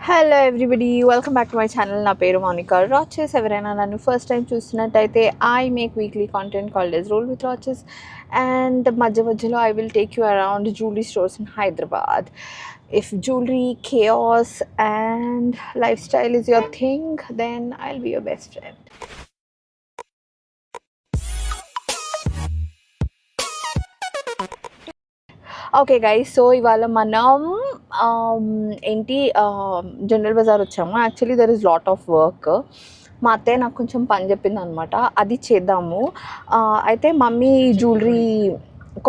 Hello everybody, welcome back to my channel. నా పేరు మౌనిక రాచెస్. ఎవరైనా నన్ను ఫస్ట్ టైం చూస్తున్నట్టయితే I make weekly content called S roll with Raches. And మధ్యలో I will take you around jewellery stores in Hyderabad. If jewelry, chaos and lifestyle is your thing, then I'll be your best friend. Okay guys, so ఇవాళ మనం ఏంటి general Bazar వచ్చాము. Actually there is lot of work. మా అత్తయ్య నాకు కొంచెం పని చెప్పింది అనమాట, అది చేద్దాము. అయితే మమ్మీ జ్యువెలరీ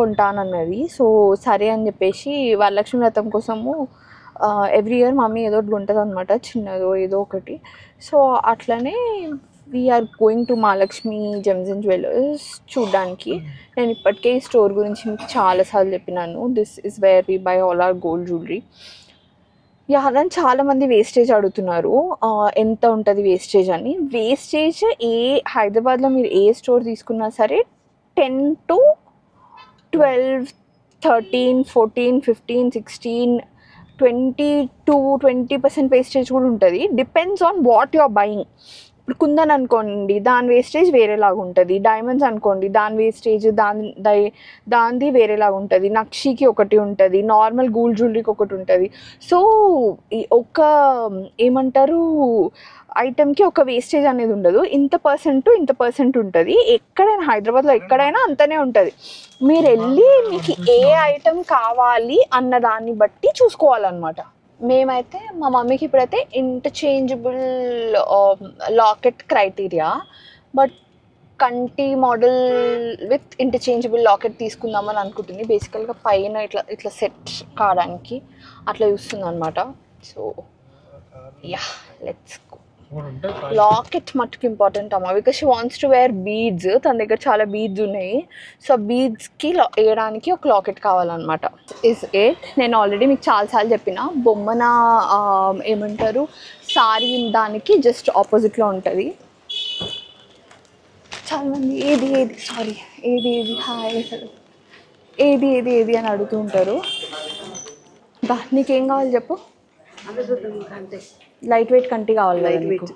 కొంటానన్నది. సో సరే అని చెప్పేసి వరలక్ష్మి వ్రతం కోసము ఎవ్రీ ఇయర్ మమ్మీ ఏదో ఒకటి ఉంటుంది అనమాట, చిన్నదో ఏదో ఒకటి. సో అట్లనే we're going to Mahalakshmi gems and jewellers చూడ్డానికి. నేను ఇప్పటికే ఈ స్టోర్ గురించి మీకు చాలాసార్లు చెప్పినాను. This is where we buy all our gold jewellery. నన్ను చాలామంది వేస్టేజ్ అడుగుతున్నారు, ఎంత ఉంటుంది వేస్టేజ్ అని. వేస్టేజ్ హైదరాబాద్లో మీరు ఏ స్టోర్ తీసుకున్నా సరే 10 to 12, 13, 14, 15, 16, 20% వేస్టేజ్ కూడా ఉంటుంది. Depends on what you are buying. ఇప్పుడు కుందన్ అనుకోండి, దాని వేస్టేజ్ వేరేలాగా ఉంటుంది. డైమండ్స్ అనుకోండి, దాని వేస్టేజ్ దానిది వేరేలాగా ఉంటుంది. నక్షికి ఒకటి ఉంటుంది, నార్మల్ గోల్డ్ జ్యువెలరీకి ఒకటి ఉంటుంది. సో ఒక ఏమంటారు ఐటెంకి ఒక వేస్టేజ్ అనేది ఉండదు. ఇంత పర్సెంట్ ఉంటుంది. ఎక్కడైనా హైదరాబాద్లో ఎక్కడైనా అంతనే ఉంటుంది. మీరు వెళ్ళి మీకు ఏ ఐటెం కావాలి అన్న దాన్ని బట్టి చూసుకోవాలన్నమాట. మేమైతే మా మమ్మీకి ఇప్పుడైతే ఇంటర్చేంజబుల్ లాకెట్ క్రైటీరియా, బట్ కంటి మోడల్ విత్ ఇంటర్చేంజబుల్ లాకెట్ తీసుకుందామని అనుకుంటుంది. బేసికల్గా పైన ఇట్లా సెట్ కావడానికి అట్లా చూస్తుంది అనమాట. So yeah, let's go. Locket మట్టుకు ఇంపార్టెంట్ అమ్మ, because she wants to wear beads. తన దగ్గర చాలా బీడ్స్ ఉన్నాయి. సో బీడ్స్కి వేయడానికి ఒక లాకెట్ కావాలన్నమాట. Is it. నేను ఆల్రెడీ మీకు చాలాసార్లు చెప్పిన, బొమ్మన ఏమంటారు సారీ దానికి జస్ట్ ఆపోజిట్లో ఉంటుంది. చాలామంది ఏది హాయ్ ఏది అని అడుగుతూ ఉంటారు. నీకేం కావాలి చెప్పు. లైట్ వెయిట్ కంటి కావాలి కదా నీకు?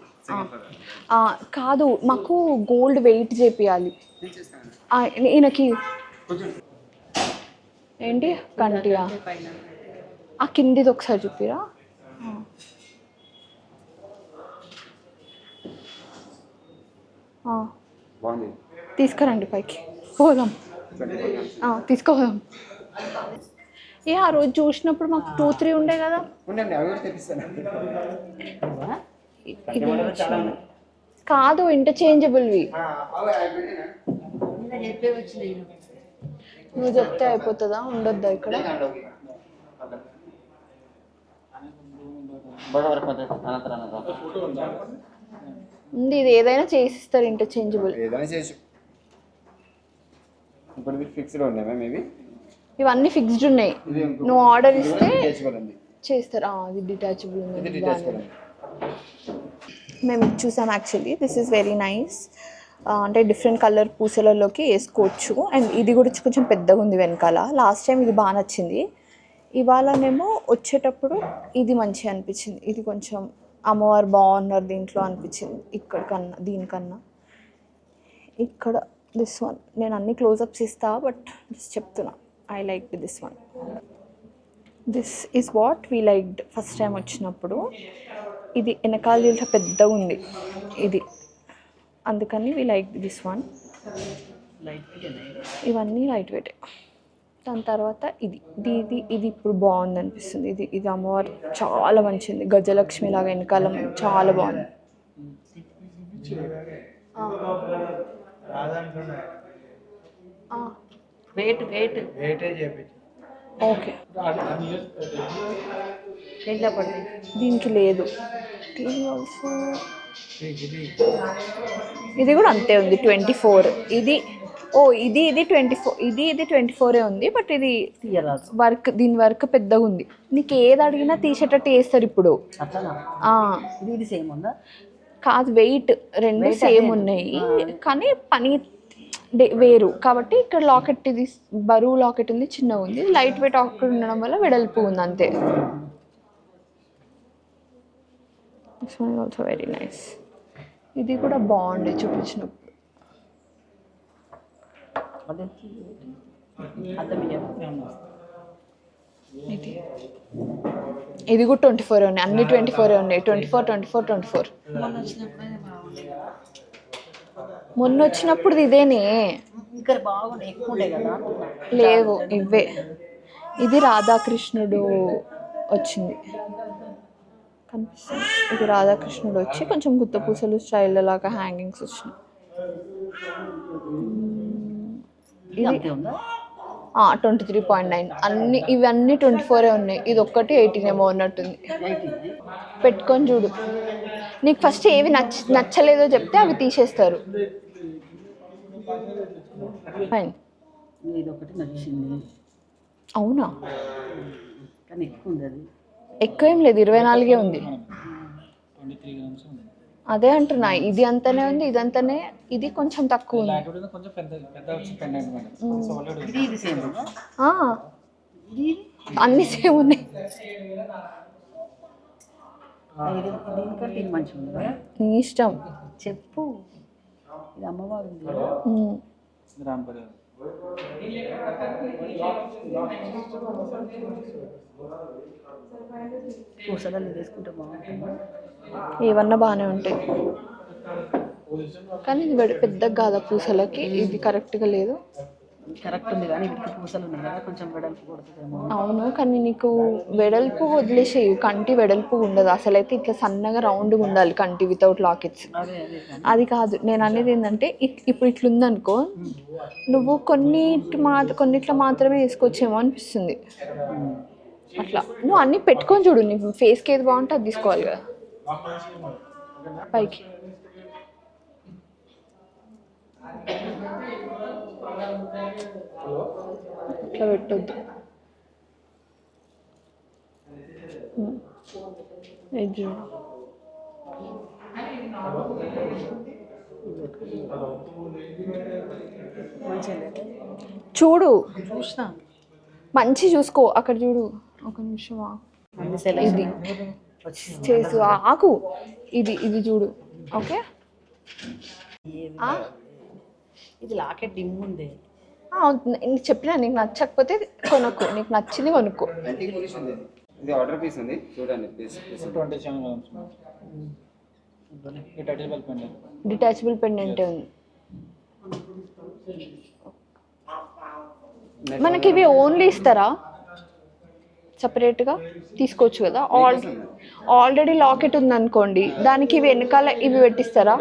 కాదు, మాకు గోల్డ్ వెయిట్ చేపియాలి. ఈయనకి ఏంటి కంటిగా? ఆ కిందిది ఒకసారి చూపిరా. తీసుకురండి పైకి పోదాం. తీసుకోదాం. ఆ రోజు చూసినప్పుడు మాకు 2-3 ఉండే కదా. కాదు, ఇంటర్చేంజబుల్వి. నువ్వు చెప్తే అయిపోతుందా? ఉండొద్దా ఇక్కడ? ఉంది, ఇది ఏదైనా చేసిస్తారు ఇంటర్చేంజబుల్. ఇవన్నీ ఫిక్స్డ్ ఉన్నాయి. నువ్వు ఆర్డర్ ఇస్తే చేస్తారు. ఇది డిటాచబుల్ ఉంది. మేము ఇది చూసాం. Actually this is very nice. అంటే డిఫరెంట్ కలర్ పూసలలోకి వేసుకోవచ్చు. అండ్ ఇది కూడా కొంచెం పెద్దగా ఉంది వెనకాల. లాస్ట్ టైం ఇది బాగా నచ్చింది. ఇవాళనేమో వచ్చేటప్పుడు ఇది మంచిగా అనిపించింది. ఇది కొంచెం అమ్మవారు బాగున్నారు దీంట్లో అనిపించింది దీనికన్నా. ఇక్కడ దిస్ వన్, నేను అన్ని క్లోజప్స్ ఇస్తా, బట్ జస్ట్ చెప్తున్నా, I like this one. This is what we liked first time వచ్చినప్పుడు. ఇది వెనకాల ఇట్లా పెద్దగా ఉంది ఇది, అందుకని వీ లైక్ దిస్ వన్. ఇవన్నీ లైట్ వెయిట్. దాని తర్వాత ఇది ఇప్పుడు బాగుంది అనిపిస్తుంది. ఇది అమ్మవారు చాలా మంచిది, గజలక్ష్మి లాగా వెనకాల చాలా బాగుంది. ఓకే, దీనికి లేదు. ఇది కూడా అంతే ఉంది, 24. ఇది 24. ఇది 24 ఉంది, బట్ ఇది వర్క్, దీని వర్క్ పెద్దగా ఉంది. నీకు ఏది అడిగినా తీసేటట్టు చేస్తారు ఇప్పుడు. కాదు, వెయిట్ రెండు సేమ్ ఉన్నాయి, కానీ పని వేరు. కాబట్టి ఇక్కడ లాకెట్, ఇది బరువు లాకెట్ ఉంది, చిన్నగా ఉంది. లైట్ వెయిట్ లాకెట్ ఉండడం వల్ల వెడల్పు ఉంది అంతే. This one also very nice. ఇది కూడా బాగుండే చూపించినప్పుడు. ఇది కూడా 24 ఉన్నాయి, అన్ని 24 ఉన్నాయి. 24. మొన్న వచ్చినప్పుడు ఇదేనే లేవు ఇవే. ఇది రాధాకృష్ణుడు వచ్చింది కనిపిస్తుంది. ఇది రాధాకృష్ణుడు వచ్చి కొంచెం గుత్తపూసలు స్టైల్ లాగా హ్యాంగింగ్స్ వచ్చినాయి. ఇది 23.9. అన్ని ఇవన్నీ 24 ఉన్నాయి. ఇది ఒక్కటి 18 ఏమో ఉన్నట్టుంది. పెట్టుకొని చూడు. నీకు ఫస్ట్ ఏవి నచ్చలేదో చెప్తే అవి తీసేస్తారు. ఫైన్. అవునా? ఎక్కువ ఏం లేదు, 24 ఉంది. అదే అంటున్నా, ఇది అంతనే ఉంది, ఇది అంతనే. ఇది కొంచెం తక్కువ ఉంది. అన్ని సేమ్ ఉన్నాయి. నీ ఇష్టం చెప్పు. ఇది అమ్మవారు ఏవన్నా బాగానే ఉంటాయి, కానీ ఇది పెద్దగా కాదా పూసలకి. ఇది కరెక్ట్గా లేదు. కరెక్ట్ ఉంది కానీ వీటికి పూసలు ఉన్నాయి కదా, కొంచెం వెడల్పు కొడుతుందేమో. అవును, కానీ నీకు వెడల్పు వదిలేసేయి. కంటి వెడల్పు ఉండదు అసలైతే. ఇట్లా సన్నగా రౌండ్గా ఉండాలి కంటి వితౌట్ లాకెట్స్. అది కాదు నేను అనేది. ఏంటంటే ఇప్పుడు ఇట్లుందనుకో, నువ్వు కొన్నిట్లో మాత్రమే వేసుకోవచ్చేమో అనిపిస్తుంది. అట్లా నువ్వు అన్నీ పెట్టుకొని చూడు. నీకు ఫేస్కి ఏది బాగుంటే అది తీసుకోవాలి కదా. పైకి ఇట్లా పెట్టొద్దు. చూడు, మంచి చూసుకో. అక్కడ చూడు, ఒక నిమిషం ఇది చేసు ఆకు. ఇది చూడు. ఓకే, ఇది లాకెట్ డిమ్ ఉంది. చెప్పినా నీకు నచ్చకపోతే కొనుక్కో, నీకు నచ్చింది కొనుక్కో. ఇది ఆర్డర్ పీస్ ఉంది చూడండి. డిటాచబుల్ పెండెంట్ ఉంది. మనకి ఇవి ఓన్లీ ఇస్తారా? సపరేట్గా తీసుకోవచ్చు కదా. ఆల్రెడీ లాకెట్ ఉందనుకోండి, దానికి ఇవి వెనకాల ఇవి పెట్టిస్తారా?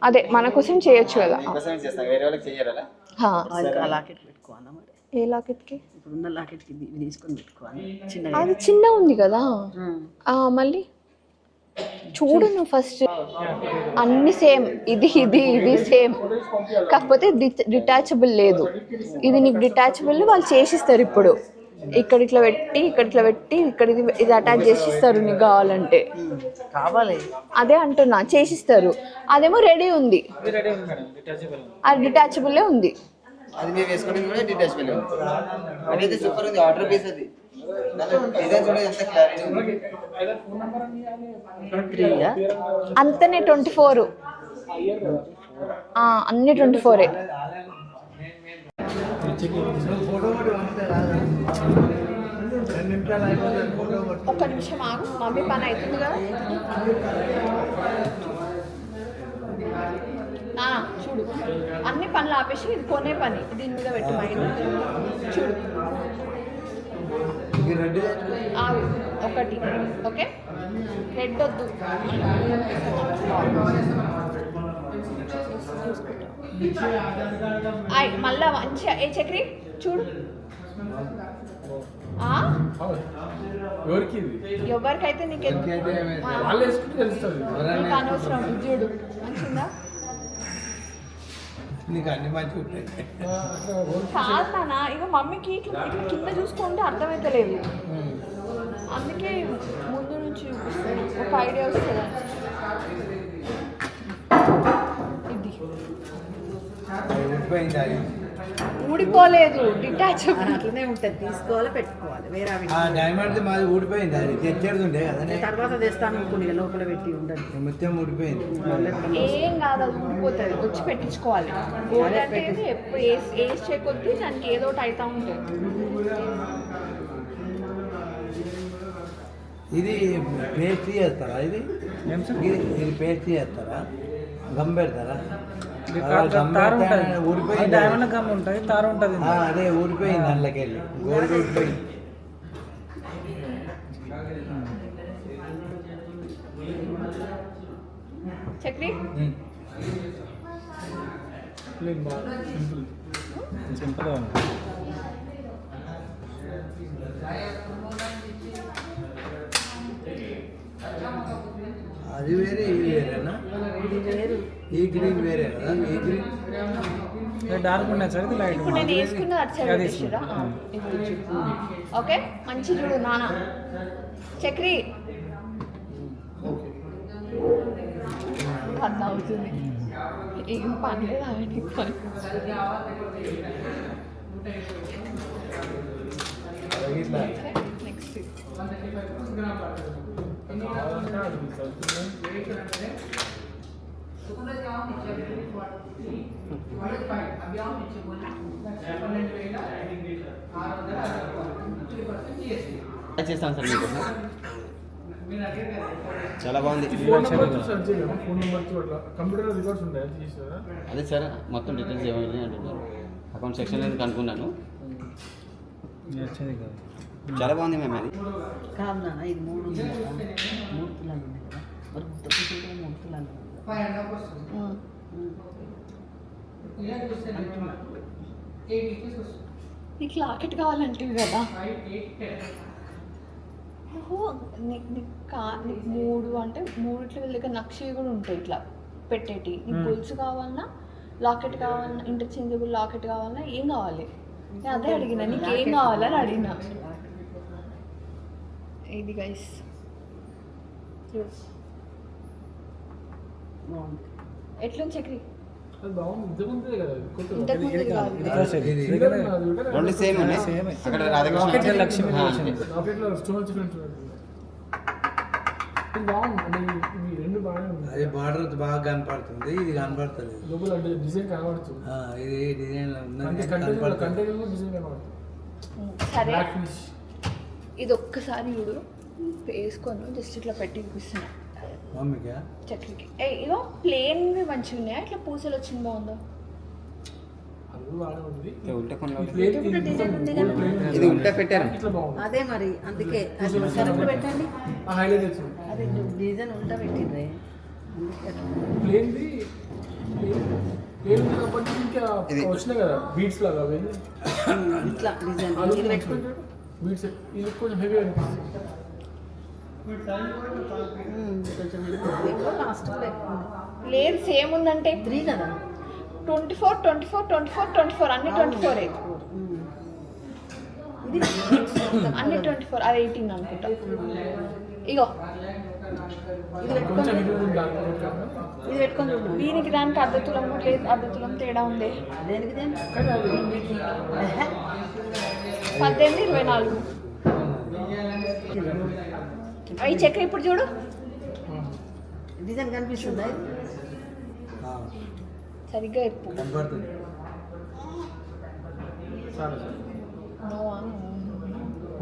అదే మన కోసం చేయొచ్చు కదా. ఏ లాకెట్కి? అది చిన్న ఉంది కదా. మళ్ళీ చూడు నువ్వు ఫస్ట్. అన్ని సేమ్. ఇది సేమ్, కాకపోతే డిటాచబుల్ లేదు. ఇది నీకు డిటాచబుల్ వాళ్ళు చేసిస్తారు. ఇప్పుడు ఇక్కడ ఇట్లా పెట్టి ఇక్కడ ఇది అటాచ్ చేసిస్తారు నీకు కావాలంటే. అదే అంటున్నా, చేసిస్తారు. అదేమో రెడీ ఉంది, అది డిటాచబుల్లే ఉంది. అది మేము వేసుకునేది కూడా డిటాచబుల్ ఉంది. అదైతే సూపర్ ఉంది. ఆర్డర్ పీస్ అది. డిజైన్ చూడండి ఎంత క్లారిటీ ఉంది. అంతనే 24. అన్ని 24. ఒక్క నిమిషం ఆగు, మమ్మీ పని అవుతుంది కదా. చూడు, అన్ని పనులు ఆపేసి ఇది కొనే పని దీని మీద పెట్టు మైండ్. చూడు, ఒకటి. ఓకే, రెడ్ వద్దు. మళ్ళా మంచిగా ఏ చక్రి చూడు. ఎవరికైతే నీకు అనవసరం. చూడు మంచిగా కాదు నాన్న. ఇక మమ్మీకి ఇట్లా కింద చూసుకుంటే అర్థమైతలేదు, అందుకే ముందు నుంచి చూపిస్తాను. ఒక ఐడియా వస్తుంది. ఇది ఊడిపోలేదు, డిటాచ్. అట్లనే ఉంటుంది, తీసుకోవాలి పెట్టుకోవాలి. వేరే అవి ఆ డైమండ్ మాది ఊడిపోయింది, అది తెచ్చేడుతుండే కదా. తర్వాత తెస్తాను అనుకుని లోపల పెట్టి ఉండదు. మొత్తం ఊడిపోయింది. ఏం కాదు, అది ఊడిపోతుంది, వచ్చి పెట్టించుకోవాలి. గోల్డ్ అంటే ఎప్పుడు ఏజ్ చేయకొద్ది దానికి ఏదో ఒకటి అవుతా ఉంటుంది. ఇది పేస్ట్ చేస్తారా? ఇది పేస్ట్ చేస్తారా? గమ్ పెడతారా? ఊడిపోయింది, డైమండ్ గమ్ ఉంటుంది, తారు ఉంటుంది. అదే ఊడిపోయింది, అందులోకెళ్ళి గోల్డ్ ఊడిపోయింది. చక్రి సింపుల్ ఉంది. అది వేరే, ఇది వేరేనా? ఈ గ్రీన్ వేరే కదా. ఈ గ్రీన్ డార్క్ ఉన్నాయి సార్, ఇది లైట్. ఇప్పుడు నేను వేసుకున్నది అటు సైడ్ పెట్టిరా. ఓకే, మంచి చూడు నాన్న. చక్రి అర్థం అవుతుంది, ఏం పని లేదా నెక్స్ట్. చేస్తాను సార్ మీకు. చాలా బాగుంది. అదే సార్, మొత్తం డీటెయిల్స్ ఏమైనా అంటున్నారు. అకౌంట్ సెక్షన్లో కనుక్కున్నాను. చాలా బాగుంది మేము. అది కాదు నాన్న, ఇది 3 ఉంది కదా, 3 తులాలు ఉన్నాయి కదా, మరి 3 తులాలు నీకు లాకెట్ కావాలంటే కదా. నీకు 3 అంటే 3 దగ్గర నక్షి కూడా ఉంటాయి ఇట్లా పెట్టేటి. నీకు గొలుసు కావాలన్నా, లాకెట్ కావాలన్నా, ఇంటర్చేంజబుల్ లాకెట్ కావాలన్నా, ఏం కావాలి? నేను అదే అడిగినా, నీకు ఏం కావాలని అడిగినా. ఇది గైస్ ఎట్లుంది చక్రి? రెండు సేమ్ ఉన్నాయి. అక్కడ రాధాకృష్ణ లక్ష్మి అది బార్డర్ బాగా కనపడుతుంది, ఇది కనపడుతుంది. ఇది డిజైన్ సరే, ఇది ఒక్కసారి చూడు, వేసుకొని జస్ట్ ఇట్లా పెట్టి చూపిస్తున్నా మమ్మీకా చక్రికి. ఇదో ప్లేన్ మంచిగా ఉన్నాయా, ఇట్లా పూసలు వచ్చింది బాగుందో? ఇది ఉల్టా పెట్టారు. అదే మరి, అందుకే కరెక్ట్ పెట్టండి. అదే డిజైన్ ఉంటా పెట్టిండ్రే, వచ్చినాయి కదా బీట్స్ లాగా ఇట్లా డిజైన్ ఇది పెట్టుకుంటాడు. బీట్స్ ఇది కొంచెం హెవీ అనిపిస్తుంది. కొంచెం లాస్ట్ లేదు, సేమ్ ఉందంటే 3 కదా, 24, 24, 24, 24 అన్ని 24 ఇది అన్ని 24. అది 18 అనుకుంటా. ఇగో ఇది పెట్టుకొని ఇది పెట్టుకొని చూడండి. దీనికి దానికి అర్ధతులం కూడా లేదు, అర్ధతులం తేడా ఉంది. దేనికి 18, 24. ఈ చక్కెర ఇప్పుడు చూడు, డిజైన్ కనిపిస్తుందా? సరిగ్గా చెప్పు. కనపడుతుంది.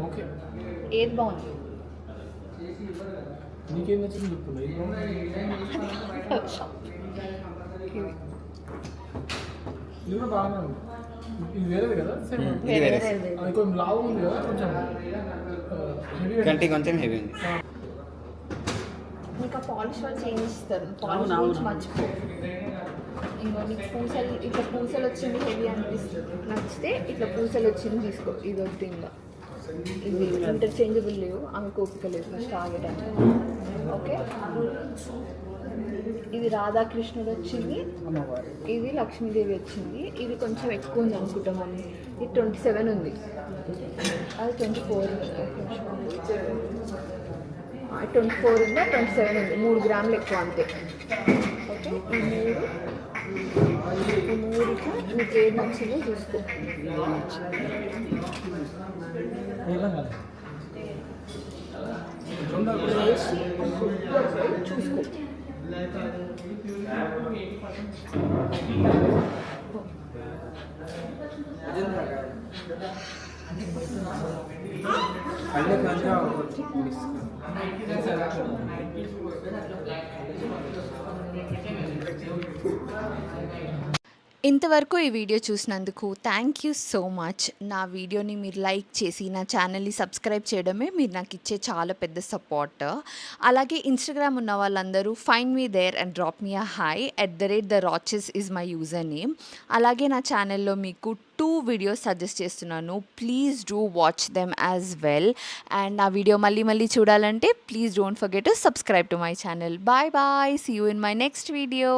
ఓకే, ఏది బాగుంది? నీకేం నచ్చింది చెప్తున్నా. ఇది కూడా బాగానే ఉంది. ఇది వేరేది కదా, సేమ్ ఇది వేరే. అది కొంచెం లావు ఉంది కదా, కొంచెం కంటి కొంచెం హెవీ ఉంది. ఇంకా పాలిష్ వాళ్ళు చేంజ్ ఇస్తారు, పాలిష్ గురించి మర్చిపో. ఇంకో నీకు పూసలు, ఇట్లా పూసలు వచ్చింది హెవీ అనిపిస్తుంది, నచ్చితే ఇట్లా పూసలు వచ్చింది తీసుకో. ఇది వద్దు, ఇంకా ఇది ఇంటర్చేంజబుల్ లేవు, ఆమెకు ఓపిక లేదు ఫస్ట్ ఆగేటానికి. ఓకే, ఇది రాధాకృష్ణుడు వచ్చింది, ఇది లక్ష్మీదేవి వచ్చింది. ఇది కొంచెం ఎక్కువ ఉంది అనుకుంటాం అని. ఇది 27 ఉంది, అది 24 ఉంది. 24 ఉందా, 27 ఉంది, 3 గ్రాములు ఎక్కువ అంతే. ఓకే, ఈ 3 ఈ మూడిట్లో నీకు ఏది నచ్చిందో చూసుకో. ఏమో కాదు. వేసి చూసుకో. ఇంతవరకు ఈ వీడియో చూసినందుకు థ్యాంక్ యూ సో మచ్. నా వీడియోని మీరు లైక్ చేసి నా ఛానల్ని సబ్స్క్రైబ్ చేయడమే మీరు నాకు ఇచ్చే చాలా పెద్ద సపోర్ట్. అలాగే ఇన్స్టాగ్రామ్ ఉన్న వాళ్ళందరూ find me there and drop me a hi @theRoches is my user name. అలాగే నా ఛానల్లో మీకు 2 వీడియోస్ సజెస్ట్ చేస్తున్నాను. Please do watch them as well. And నా వీడియో మళ్ళీ చూడాలంటే please don't forget to subscribe to my channel. Bye bye. See you in my next video.